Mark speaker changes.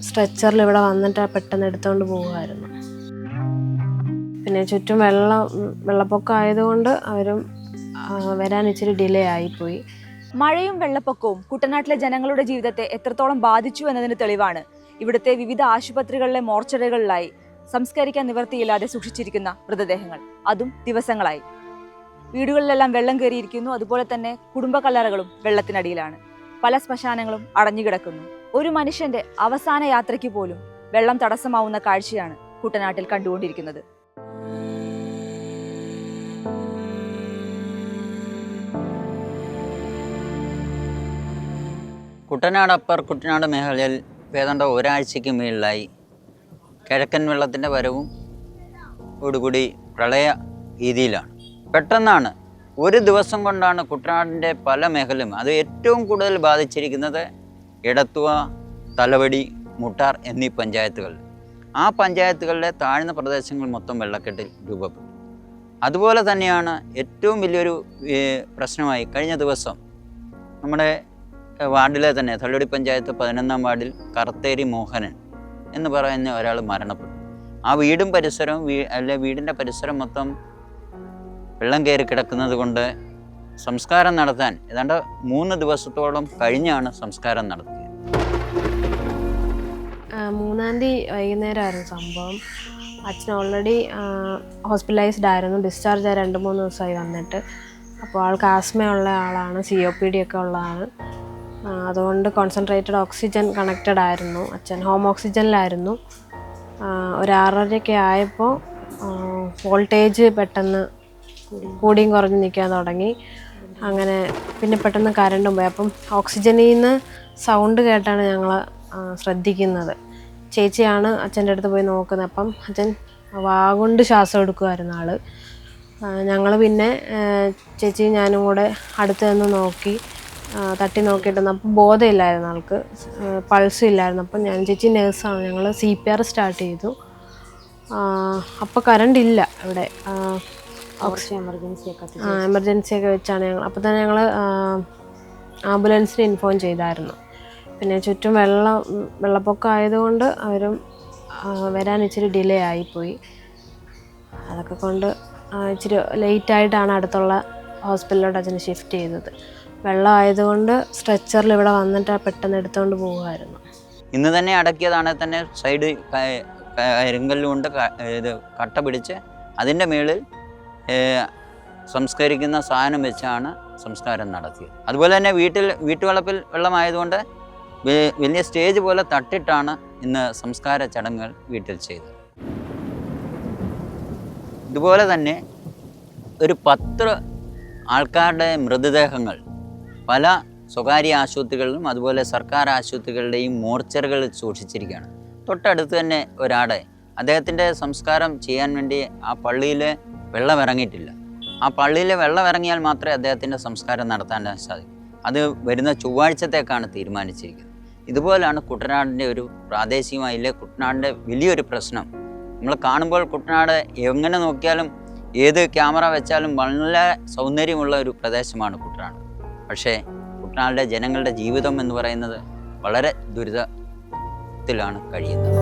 Speaker 1: സ്ട്രെച്ചറിൽ ഇവിടെ വന്നിട്ട് പെട്ടെന്ന് എടുത്തുകൊണ്ട് പോകുമായിരുന്നു. പിന്നെ ചുറ്റും വെള്ളപ്പൊക്കം ആയതുകൊണ്ട് അവരും വരാൻ ഇച്ചിരി ഡിലേ ആയിപ്പോയി.
Speaker 2: മഴയും വെള്ളപ്പൊക്കവും കുട്ടനാട്ടിലെ ജനങ്ങളുടെ ജീവിതത്തെ എത്രത്തോളം ബാധിച്ചു എന്നതിന് തെളിവാണ് ഇവിടുത്തെ വിവിധ ആശുപത്രികളിലെ മോർച്ചറികളിലായി സംസ്കരിക്കാൻ നിവൃത്തിയില്ലാതെ സൂക്ഷിച്ചിരിക്കുന്ന മൃതദേഹങ്ങൾ, അതും ദിവസങ്ങളായി. വീടുകളിലെല്ലാം വെള്ളം കയറിയിരിക്കുന്നു. അതുപോലെ തന്നെ കുടുംബ കല്ലറകളും വെള്ളത്തിനടിയിലാണ്. പല ശ്മശാനങ്ങളും അടഞ്ഞുകിടക്കുന്നു. ഒരു മനുഷ്യന്റെ അവസാന യാത്രയ്ക്ക് പോലും വെള്ളം തടസ്സമാവുന്ന കാഴ്ചയാണ് കുട്ടനാട്ടിൽ കണ്ടുകൊണ്ടിരിക്കുന്നത്.
Speaker 3: കുട്ടനാട് അപ്പർ കുട്ടനാട് മേഖലയിൽ ഏതാണ്ട് ഒരാഴ്ചയ്ക്ക് മുകളിലായി കിഴക്കൻ വെള്ളത്തിൻ്റെ വരവും ഓടുകൂടി പ്രളയ രീതിയിലാണ്. പെട്ടെന്നാണ്, ഒരു ദിവസം കൊണ്ടാണ് കുട്ടനാടിൻ്റെ പല മേഖലയും, അത് ഏറ്റവും കൂടുതൽ ബാധിച്ചിരിക്കുന്നത് എടത്തുവ, തലവടി, മുട്ടാർ എന്നീ പഞ്ചായത്തുകൾ. ആ പഞ്ചായത്തുകളിലെ താഴ്ന്ന പ്രദേശങ്ങൾ മൊത്തം വെള്ളക്കെട്ടിൽ രൂപപ്പെട്ടു. അതുപോലെ തന്നെയാണ് ഏറ്റവും വലിയൊരു പ്രശ്നമായി കഴിഞ്ഞ ദിവസം നമ്മുടെ വാർഡിലെ തന്നെ തലവടി പഞ്ചായത്ത് 11-ാം വാർഡിൽ കറുത്തേരി മോഹനൻ എന്ന് പറയുന്ന ഒരാൾ മരണപ്പെട്ടു. ആ വീടും പരിസരവും വീടിൻ്റെ പരിസരം മൊത്തം വെള്ളം കയറി കിടക്കുന്നത് കൊണ്ട് സംസ്കാരം നടത്താൻ ഏതാണ്ട് 3 ദിവസത്തോളം കഴിഞ്ഞാണ് സംസ്കാരം നടത്തിയത്.
Speaker 1: 3-ാം തീയതി വൈകുന്നേരമായിരുന്നു സംഭവം. അച്ഛൻ ഓൾറെഡി ഹോസ്പിറ്റലൈസ്ഡ് ആയിരുന്നു. ഡിസ്ചാർജ് ആയി 2-3 ദിവസമായി വന്നിട്ട്. അപ്പോൾ ആൾക്ക് ആസ്മയുള്ള ആളാണ്, COPD ഒക്കെ ഉള്ളതാണ്. അതുകൊണ്ട് കോൺസെൻട്രേറ്റഡ് ഓക്സിജൻ കണക്റ്റഡ് ആയിരുന്നു. അച്ഛൻ ഹോം ഓക്സിജനിലായിരുന്നു. ഒരു 6:30 ആയപ്പോൾ വോൾട്ടേജ് പെട്ടെന്ന് കൂടിയും കുറഞ്ഞ് നിൽക്കാൻ തുടങ്ങി. അങ്ങനെ പിന്നെ പെട്ടെന്ന് കറണ്ടും പോയി. അപ്പം ഓക്സിജനിൽ നിന്ന് സൗണ്ട് കേട്ടാണ് ഞങ്ങൾ ശ്രദ്ധിക്കുന്നത്. ചേച്ചിയാണ് അച്ഛൻ്റെ അടുത്ത് പോയി നോക്കുന്നത്. അപ്പം അച്ഛൻ വാഗൊണ്ട് ശ്വാസം എടുക്കുമായിരുന്നു ആൾ. ഞങ്ങൾ പിന്നെ ചേച്ചിയും ഞാനും കൂടെ അടുത്ത് നിന്ന് നോക്കി, തട്ടി നോക്കിയിട്ടൊന്നും അപ്പം ബോധമില്ലായിരുന്നു ആൾക്ക്, പൾസും ഇല്ലായിരുന്നു. അപ്പം ഞാൻ, ചേച്ചി നേഴ്സാണ്, ഞങ്ങൾ CPR സ്റ്റാർട്ട് ചെയ്തു. അപ്പോൾ കറണ്ട് ഇല്ല ഇവിടെ. എമർജൻസി ഒക്കെ വെച്ചാണ് ഞങ്ങൾ. അപ്പോൾ തന്നെ ഞങ്ങൾ ആംബുലൻസിന് ഇൻഫോം ചെയ്തായിരുന്നു. പിന്നെ ചുറ്റും വെള്ളപ്പൊക്കം ആയതുകൊണ്ട് അവരും വരാൻ ഇച്ചിരി ഡിലേ ആയിപ്പോയി. അതൊക്കെ കൊണ്ട് ഇച്ചിരി ലേറ്റായിട്ടാണ് അടുത്തുള്ള ഹോസ്പിറ്റലിലോട്ട് അച്ഛന് ഷിഫ്റ്റ് ചെയ്തത്. വെള്ളം ആയതുകൊണ്ട് സ്ട്രെച്ചറിൽ ഇവിടെ വന്നിട്ട് പെട്ടെന്ന് എടുത്തുകൊണ്ട് പോകുമായിരുന്നു.
Speaker 3: ഇന്ന് തന്നെ അടക്കിയതാണെങ്കിൽ തന്നെ സൈഡ് കരിങ്കല്ലുകൊണ്ട് ഇത് കട്ട പിടിച്ച് അതിൻ്റെ മുകളിൽ സംസ്കരിക്കുന്ന സാധനം വെച്ചാണ് സംസ്കാരം നടത്തിയത്. അതുപോലെ തന്നെ വീട്ടുവളപ്പിൽ വെള്ളമായതുകൊണ്ട് വലിയ സ്റ്റേജ് പോലെ തട്ടിട്ടാണ് ഇന്ന് സംസ്കാര ചടങ്ങുകൾ വീട്ടിൽ ചെയ്തത്. ഇതുപോലെ തന്നെ ഒരു 10 ആൾക്കാരുടെ മൃതദേഹങ്ങൾ പല സ്വകാര്യ ആശുപത്രികളിലും അതുപോലെ സർക്കാർ ആശുപത്രികളുടെയും മോർച്ചറികളിൽ സൂക്ഷിച്ചിരിക്കുകയാണ്. തൊട്ടടുത്ത് തന്നെ ഒരാടെ അദ്ദേഹത്തിൻ്റെ സംസ്കാരം ചെയ്യാൻ വേണ്ടി ആ പള്ളിയിൽ വെള്ളം ഇറങ്ങിയിട്ടില്ല. ആ പള്ളിയിൽ വെള്ളം ഇറങ്ങിയാൽ മാത്രമേ അദ്ദേഹത്തിൻ്റെ സംസ്കാരം നടത്താൻ സാധിക്കൂ. അത് വരുന്ന ചൊവ്വാഴ്ചത്തേക്കാണ് തീരുമാനിച്ചിരിക്കുന്നത്. ഇതുപോലെയാണ് കുട്ടനാടിൻ്റെ ഒരു പ്രാദേശികമായില്ലേ കുട്ടനാടിൻ്റെ വലിയൊരു പ്രശ്നം. നമ്മൾ കാണുമ്പോൾ കുട്ടനാട് എങ്ങനെ നോക്കിയാലും ഏത് ക്യാമറ വെച്ചാലും വളരെ സൗന്ദര്യമുള്ള ഒരു പ്രദേശമാണ് കുട്ടനാട്. പക്ഷേ കുട്ടനാടിലെ ജനങ്ങളുടെ ജീവിതം എന്ന് പറയുന്നത് വളരെ ദുരിതത്തിലാണ് കഴിയുന്നത്.